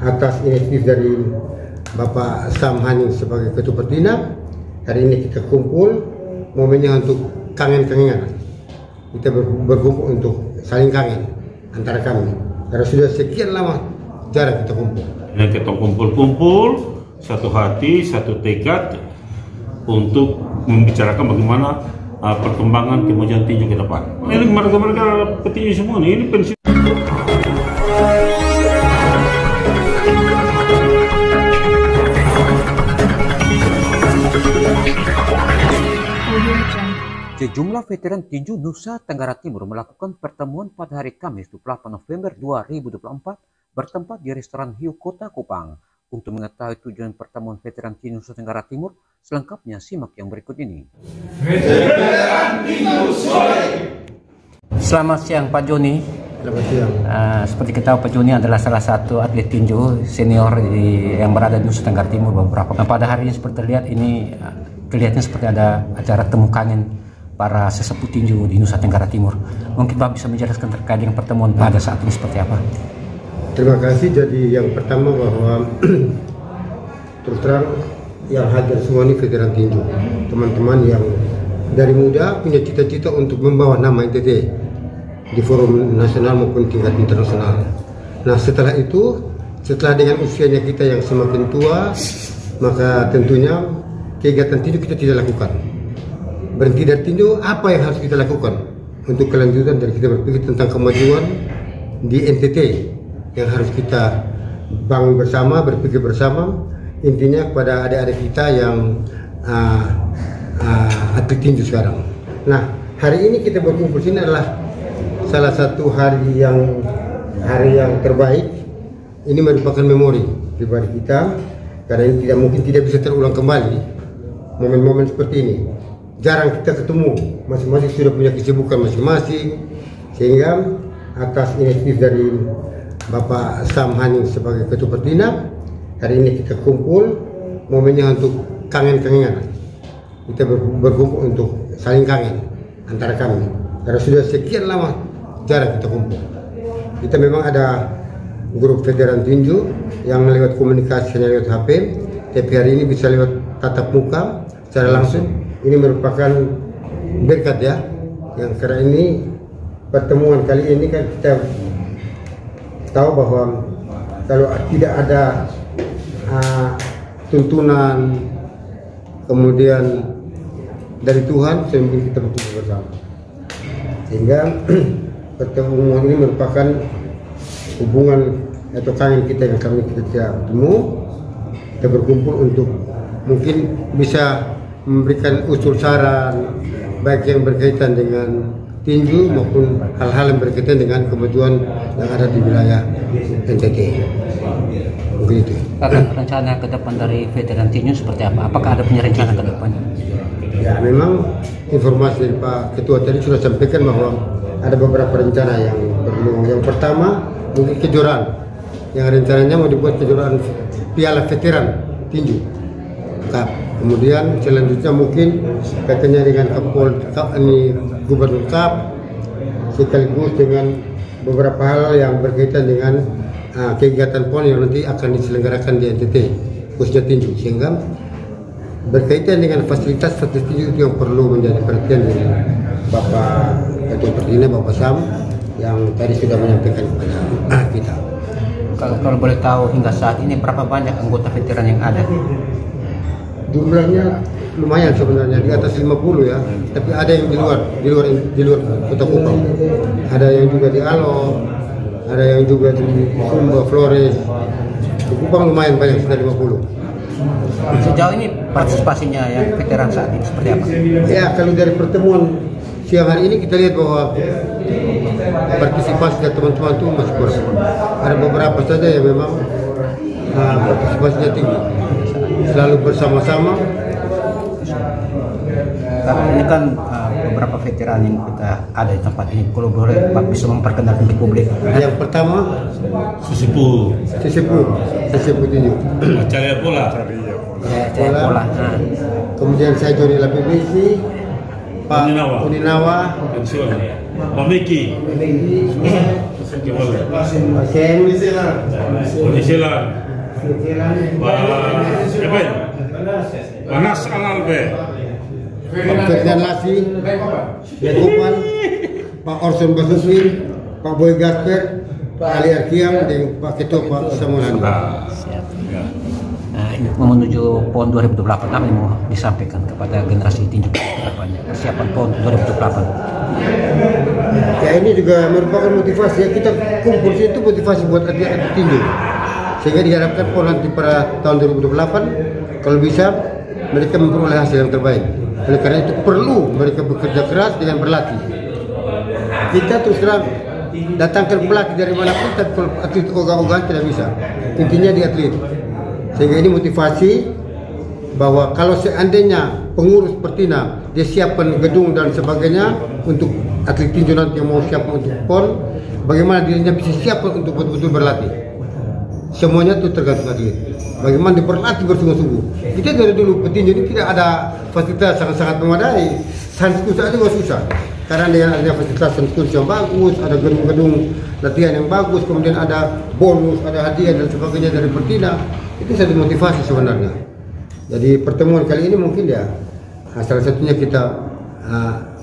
atas inisiatif dari Bapak Sam Haning sebagai Ketua Pertina, hari ini kita kumpul momennya untuk kangen-kangenan. Kita berkumpul untuk saling kangen antara kami. Karena sudah sekian lama jarang kita kumpul. Dan kita kumpul-kumpul, satu hati, satu tekad untuk membicarakan bagaimana perkembangan kemajuan tinju ke depan. Ini mereka petinju semua nih, ini pensiun. Sejumlah veteran tinju Nusa Tenggara Timur melakukan pertemuan pada hari Kamis 28 November 2024 bertempat di restoran Hiu Kota Kupang. Untuk mengetahui tujuan pertemuan veteran tinju Nusa Tenggara Timur, selengkapnya simak yang berikut ini. Veteran tinju sore. Selamat siang Pak Joni. Selamat siang. Seperti kita tahu Pak Joni adalah salah satu atlet tinju senior yang berada di Nusa Tenggara Timur beberapa. Nah, pada hari ini seperti terlihat ini kelihatannya seperti ada acara temu kangen para sesepuh tinju di Nusa Tenggara Timur. Mungkin Pak bisa menjelaskan terkait dengan pertemuan pada saat ini seperti apa? Terima kasih. Jadi yang pertama bahwa terus terang yang hadir semua ini veteran tinju, teman-teman yang dari muda punya cita-cita untuk membawa nama NTT di forum nasional maupun tingkat internasional. Nah setelah itu, setelah dengan usianya kita yang semakin tua, maka tentunya kegiatan tinju kita tidak lakukan. Berhenti dari tinju, apa yang harus kita lakukan untuk kelanjutan dari kita berpikir tentang kemajuan di NTT yang harus kita bangun bersama, berpikir bersama, intinya kepada adik-adik kita yang atlet tinju sekarang. Nah, hari ini kita berkumpul sini adalah salah satu hari yang terbaik. Ini merupakan memori pribadi kita, karena ini tidak mungkin tidak bisa terulang kembali momen-momen seperti ini. Jarang kita ketemu, masing-masing sudah punya kesibukan masing-masing, sehingga atas inisiatif dari Bapak Sam Haning sebagai Ketua Pertina, hari ini kita kumpul momennya untuk kangen-kangenan. Kita berkumpul untuk saling kangen antara kami, karena sudah sekian lama jarang kita kumpul. Kita memang ada grup veteran tinju yang lewat komunikasi hanya lewat HP, tapi hari ini bisa lewat tatap muka secara langsung. Ini merupakan berkat ya, yang karena ini pertemuan kali ini kan kita tahu bahwa kalau tidak ada tuntunan kemudian dari Tuhan, sehingga kita berkumpul bersama. Sehingga pertemuan ini merupakan hubungan atau kangen kita yang kami kita tidak bertemu. Kita berkumpul untuk mungkin bisa memberikan usul saran baik yang berkaitan dengan tinju maupun hal-hal yang berkaitan dengan kemajuan yang ada di wilayah NTT. Begitu. Rencana ke depan dari veteran tinju seperti apa? Apakah ada punya rencana ke depan? Ya, memang informasi dari Pak Ketua tadi sudah sampaikan bahwa ada beberapa rencana yang perlu. Yang pertama mungkin kejuaraan yang rencananya mau dibuat kejuaraan Piala Veteran Tinju Cup. Kemudian selanjutnya mungkin kaitannya dengan Gubernur Cup, sekaligus dengan beberapa hal yang berkaitan dengan kegiatan PON yang nanti akan diselenggarakan di NTT khususnya tinju, sehingga berkaitan dengan fasilitas tinju itu yang perlu menjadi perhatian dari Bapak Ketua Pertina, Bapak Sam, yang tadi sudah menyampaikan kepada kita. Kalau boleh tahu hingga saat ini berapa banyak anggota veteran yang ada? Jumlahnya lumayan sebenarnya, di atas 50 ya, tapi ada yang di luar Kota Kupang. Ada yang juga di Alo, ada yang juga di Sumba, Flores. Di Kupang lumayan banyak, sudah 50. Sejauh ini partisipasinya yang veteran saat ini seperti apa? Ya, kalau dari pertemuan siang hari ini kita lihat bahwa partisipasi dari teman-teman itu masih kurang. Ada beberapa saja yang memang partisipasinya tinggi, selalu bersama-sama. Ini kan beberapa veteran yang kita ada di tempat ini. Kalau boleh Pak bisa memperkenalkan ke publik. Yang pertama Sesepuh tinju. Cahaya Pola. Pola. Kemudian saya Joni Lapibisi, Pak Uninawa, Pak Miki, Polisilan, Pak Eben, Panas Alalbe, Pak Ferdian Lasi, Yakuban, Pak Orson Basuki, Pak Boy Gasper, Pak Ali Arkiam, dan Pak Ketua Pak Samuel. Siap. Nah, ini menuju PON 2028 apa yang mau disampaikan kepada generasi tinju ke depannya, persiapan PON 2028? Ya, ini juga merupakan motivasi ya, kita kumpul sini itu motivasi buat atlet-atlet tinju, sehingga diharapkan PON nanti pada tahun 2028 kalau bisa mereka memperoleh hasil yang terbaik. Oleh karena itu perlu mereka bekerja keras dengan berlatih. Kita terus terang datangkan pelatih dari manapun, tapi kalau atlet ogah-ogahan tidak bisa. Intinya di atlet. Sehingga ini motivasi bahwa kalau seandainya pengurus Pertina dia siapkan gedung dan sebagainya untuk atlet tinju nanti yang mau siap untuk PON, bagaimana dirinya bisa siap untuk betul-betul berlatih. Semuanya itu tergantung atlet. Bagaimana dia berlatih bersungguh-sungguh. Kita dari dulu petinju ini tidak ada fasilitas sangat-sangat memadai. Sansku saja juga susah. Karena dengan adanya fasilitas sansku yang bagus, ada gedung-gedung latihan yang bagus, kemudian ada bonus, ada hadiah dan sebagainya dari Pertina. Itu satu motivasi sebenarnya. Jadi pertemuan kali ini mungkin ya salah satunya kita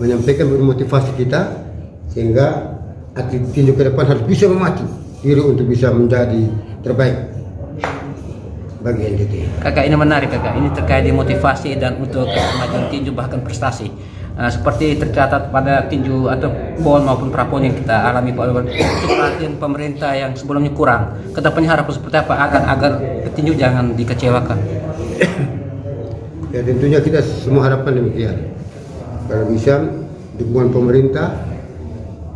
menyampaikan motivasi kita sehingga atlet tinju ke depan harus bisa memacu diri untuk bisa menjadi terbaik bagi NTT. Kakak, ini menarik kakak, ini terkait di motivasi dan untuk kemajuan tinju bahkan prestasi. Seperti tercatat pada tinju atau PON maupun prapon yang kita alami Pak Oliver, untuk perhatian pemerintah yang sebelumnya kurang, kedepannya harapan seperti apa agar petinju jangan dikecewakan? Ya tentunya kita semua harapan demikian. Kalau bisa dukungan pemerintah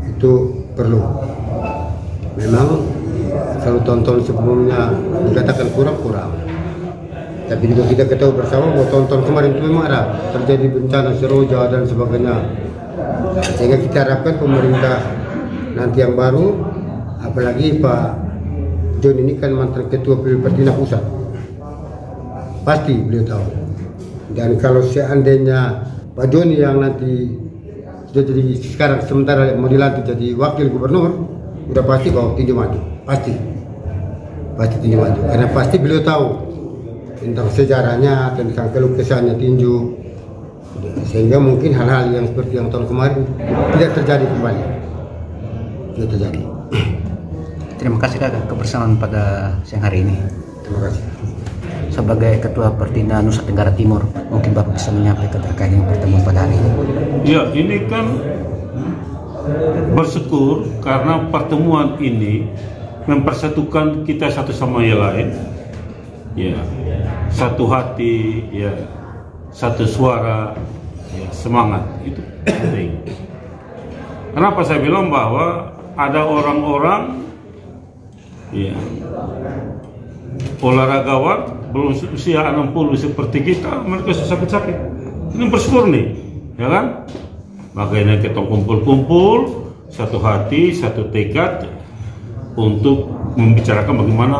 itu perlu. Memang kalau tonton sebelumnya dikatakan kurang, tapi juga kita ketahui bersama bahwa tonton kemarin itu memang ada terjadi bencana Seroja dan sebagainya, sehingga kita harapkan pemerintah nanti yang baru, apalagi Pak John ini kan mantan ketua Pertina Pusat, pasti beliau tahu. Dan kalau seandainya Pak Joni yang nanti sudah jadi sekarang sementara mau dilantik jadi wakil gubernur, udah pasti bahwa tinju maju, pasti tinju maju, karena pasti beliau tahu tentang sejarahnya, tentang kelukesannya tinju, sehingga mungkin hal-hal yang seperti yang tahun kemarin tidak terjadi kembali. Tidak terjadi. Terima kasih kakak kebersamaan pada siang hari ini. Terima kasih. Sebagai Ketua Pertina Nusa Tenggara Timur, mungkin Bapak bisa menyampaikan terkait dengan pertemuan pada hari ini. Ya, ini kan bersyukur karena pertemuan ini mempersatukan kita satu sama yang lain. Ya, satu hati, ya, satu suara, ya, semangat, itu penting. Kenapa saya bilang bahwa ada orang-orang, ya, olahragawan belum usia 60 seperti kita, mereka sakit-sakit. Ini bersyukur nih, ya kan? Makanya kita kumpul-kumpul, satu hati, satu tekad untuk membicarakan bagaimana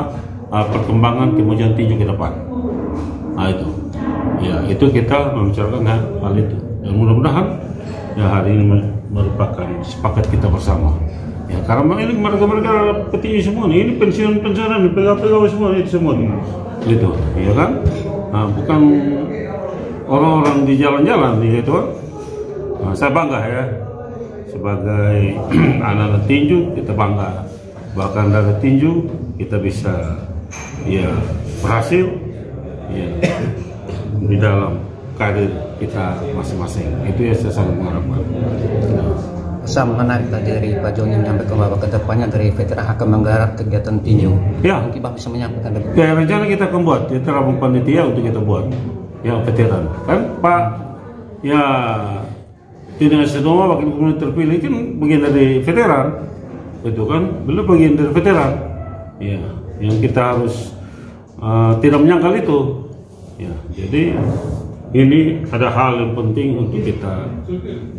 perkembangan kemajuan tinju ke depan. Nah itu, ya itu kita membicarakan hal itu. Dan mudah-mudahan ya hari ini merupakan sepakat kita bersama. Ya karena ini mereka petinju semua nih, ini pensiunan, pegawai semua itu semua nih. Gitu, ya kan? Nah, bukan orang-orang di jalan-jalan gitu kan. Nah, saya bangga ya sebagai anak-anak tinju, kita bangga. Bahkan dari tinju kita bisa ya berhasil ya di dalam karir kita masing-masing. Itu ya saya sangat mengharapkan. Saya menarik dari Pak Joni menyampaikan bahwa kedepannya dari veteran akan menggarap kegiatan tinju. Ya. Mungkin Bapak bisa menyampaikan lebih. Ya rencana kita akan buat, kita rampung panitia untuk kita buat yang veteran. Kan Pak ya tidak semua wakil gubernur terpilih kan bagian dari veteran, itu kan belum bagian dari veteran. Ya, yang kita harus tidak menyangkal itu. Ya, jadi ini ada hal yang penting untuk kita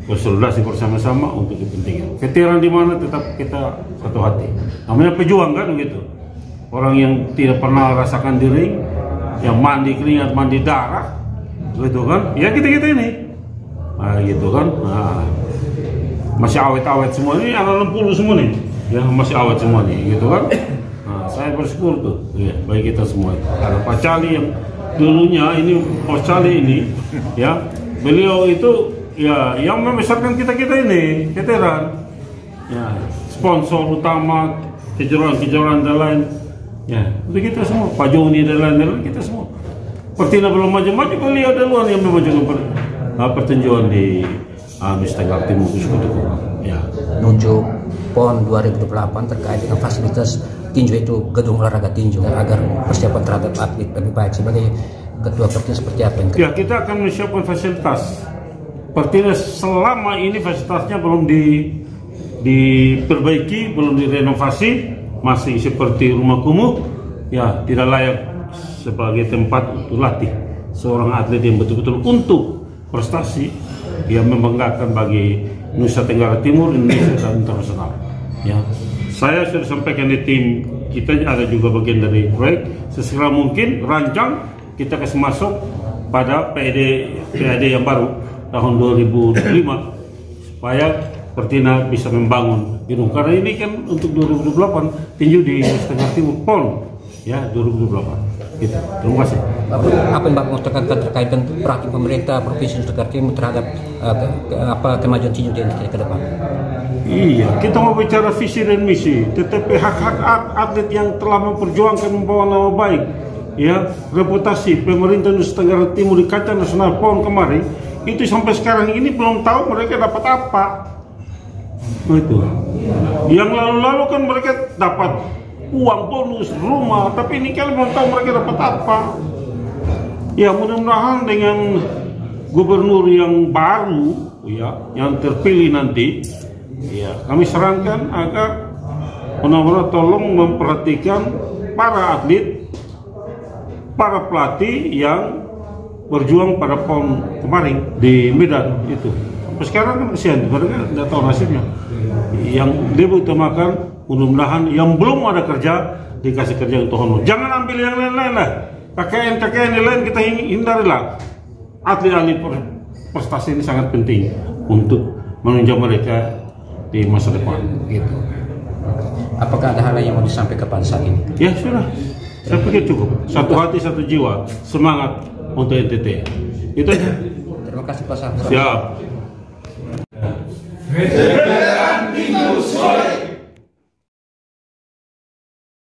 konsolidasi bersama-sama untuk kepentingan. Veteran di mana tetap kita satu hati. Namanya pejuang kan begitu. Orang yang tidak pernah rasakan di ring, yang mandi keringat, mandi darah, gitu kan? Ya kita ini. Nah, gitu kan. Nah, masih awet-awet semua ini, anak 60 semua nih, ya masih awet semua nih, gitu kan. Nah, saya bersyukur tuh, ya, bagi kita semua. Ada Pak Cali yang dulunya ini, Pak Cali ini, ya, beliau itu ya yang membesarkan kita ini, veteran, ya, sponsor utama, kejuaraan dan lain, ya, itu kita semua, Pak Joni dan lain-lain kita semua. Pertina belum maju-maju, beliau duluan yang memajukan pertunjukan di Nusa Tenggara Timur itu. Ya. Menuju PON 2028 terkait dengan fasilitas tinju itu, gedung olahraga tinju, agar persiapan terhadap atlet lebih baik. Sebagai ketua Pertina seperti apa yang ya, kita akan menyiapkan fasilitas. Pertina selama ini fasilitasnya belum diperbaiki, belum direnovasi, masih seperti rumah kumuh, ya tidak layak sebagai tempat untuk latih seorang atlet yang betul-betul untuk prestasi yang membanggakan bagi Nusa Tenggara Timur, Indonesia dan internasional. Ya, saya sudah sampaikan di tim kita, ada juga bagian dari proyek, sesegera mungkin rancang kita kasih masuk pada PAD yang baru tahun 2005 supaya Pertina bisa membangun gedung, karena ini kan untuk 2028 tinju di Nusa Tenggara Timur PON ya 2028. Gitu. Terima kasih. Apa yang Bapak mau tekankan terkait dengan perhatian pemerintah Provinsi Nusa Tenggara Timur terhadap kemajuan tinju di Indonesia ke depan? Iya, kita mau bicara visi dan misi, tetapi hak-hak atlet yang telah memperjuangkan membawa nama baik, ya, reputasi pemerintah Nusa Tenggara Timur di kancah nasional PON kemarin, itu sampai sekarang ini belum tahu mereka dapat apa. Nah, itu. Yang lalu-lalu kan mereka dapat uang bonus, rumah, tapi ini kalian belum tahu mereka dapat apa. Ya, mudah-mudahan dengan gubernur yang baru, ya, yang terpilih nanti, ya, kami sarankan agar benar-benar tolong memperhatikan para atlet, para pelatih yang berjuang pada PON kemarin di Medan itu. Sampai sekarang kan kesian, mereka tidak tahu nasibnya. Yang dia utamakan, mudah-mudahan yang belum ada kerja dikasih kerja untuk honor. Jangan ambil yang lain-lain lah. KKN yang lain kita hindarilah. Atlet-atlet prestasi ini sangat penting untuk menunjang mereka di masa depan. Gitu. Apakah ada hal lain yang mau disampaikan pada saat ini? Ya sudah, saya pikir cukup. Satu hati, satu jiwa, semangat untuk NTT. Itu aja. Terima kasih Pak Safra. Siap.